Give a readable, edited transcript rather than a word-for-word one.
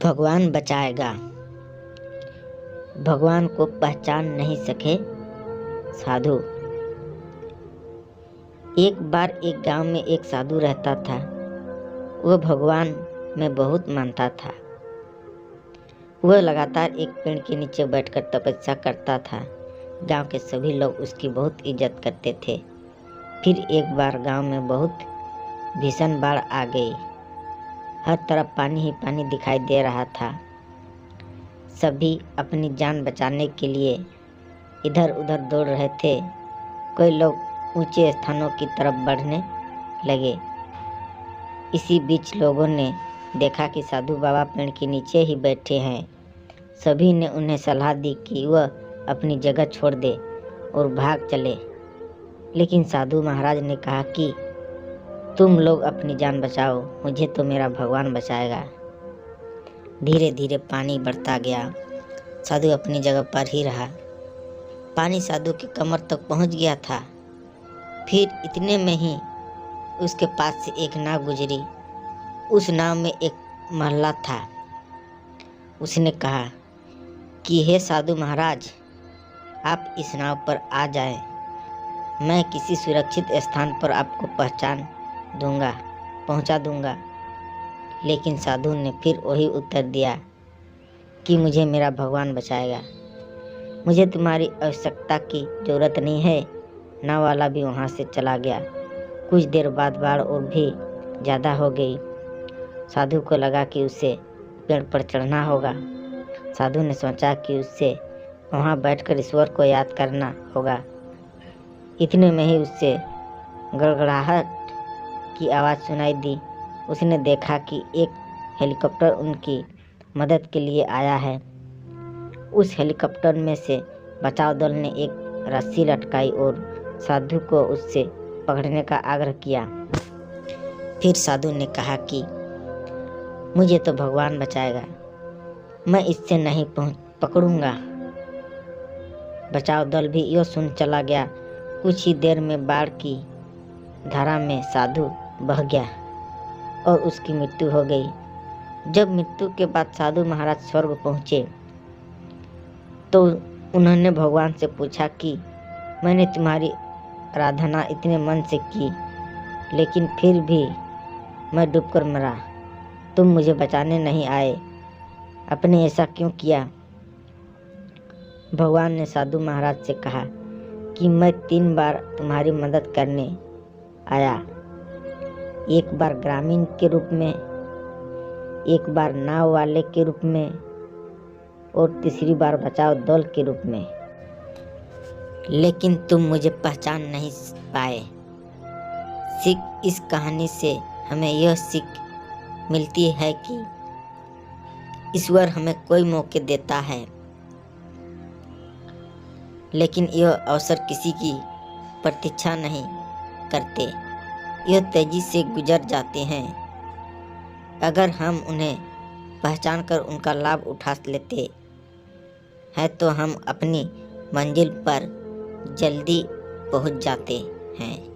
भगवान बचाएगा। भगवान को पहचान नहीं सके साधु। एक बार एक गांव में एक साधु रहता था। वह भगवान में बहुत मानता था। वह लगातार एक पेड़ के नीचे बैठकर तपस्या करता था। गांव के सभी लोग उसकी बहुत इज्जत करते थे। फिर एक बार गांव में बहुत भीषण बाढ़ आ गई। हर तरफ पानी ही पानी दिखाई दे रहा था। सभी अपनी जान बचाने के लिए इधर उधर दौड़ रहे थे। कोई लोग ऊंचे स्थानों की तरफ बढ़ने लगे। इसी बीच लोगों ने देखा कि साधु बाबा पेड़ के नीचे ही बैठे हैं। सभी ने उन्हें सलाह दी कि वह अपनी जगह छोड़ दे और भाग चले। लेकिन साधु महाराज ने कहा कि तुम लोग अपनी जान बचाओ, मुझे तो मेरा भगवान बचाएगा। धीरे धीरे पानी बढ़ता गया। साधु अपनी जगह पर ही रहा। पानी साधु की कमर तक पहुंच गया था। फिर इतने में ही उसके पास से एक नाव गुजरी। उस नाव में एक महला था। उसने कहा कि हे साधु महाराज, आप इस नाव पर आ जाएं। मैं किसी सुरक्षित स्थान पर आपको पहुंचा दूंगा। लेकिन साधु ने फिर वही उत्तर दिया कि मुझे मेरा भगवान बचाएगा। मुझे तुम्हारी आवश्यकता की जरूरत नहीं है। नाव वाला भी वहां से चला गया। कुछ देर बाद बाढ़ और भी ज़्यादा हो गई। साधु को लगा कि उसे पेड़ पर चढ़ना होगा। साधु ने सोचा कि उससे वहां बैठकर ईश्वर को याद करना होगा। इतने में ही उससे गड़गड़ाहट की आवाज़ सुनाई दी। उसने देखा कि एक हेलीकॉप्टर उनकी मदद के लिए आया है। उस हेलीकॉप्टर में से बचाव दल ने एक रस्सी लटकाई और साधु को उससे पकड़ने का आग्रह किया। फिर साधु ने कहा कि मुझे तो भगवान बचाएगा, मैं इससे नहीं पकड़ूंगा। बचाव दल भी यह सुन चला गया। कुछ ही देर में बाढ़ की धारा में साधु बह गया और उसकी मृत्यु हो गई। जब मृत्यु के बाद साधु महाराज स्वर्ग पहुँचे तो उन्होंने भगवान से पूछा कि मैंने तुम्हारी आराधना इतने मन से की, लेकिन फिर भी मैं डूबकर मरा। तुम मुझे बचाने नहीं आए, आपने ऐसा क्यों किया? भगवान ने साधु महाराज से कहा कि मैं 3 बार तुम्हारी मदद करने आया। एक बार ग्रामीण के रूप में, एक बार नाव वाले के रूप में और तीसरी बार बचाव दल के रूप में। लेकिन तुम मुझे पहचान नहीं पाए। इस कहानी से हमें यह सीख मिलती है कि ईश्वर हमें कोई मौके देता है, लेकिन यह अवसर किसी की प्रतीक्षा नहीं करते। यह तेजी से गुजर जाते हैं। अगर हम उन्हें पहचान कर उनका लाभ उठा लेते हैं तो हम अपनी मंजिल पर जल्दी पहुंच जाते हैं।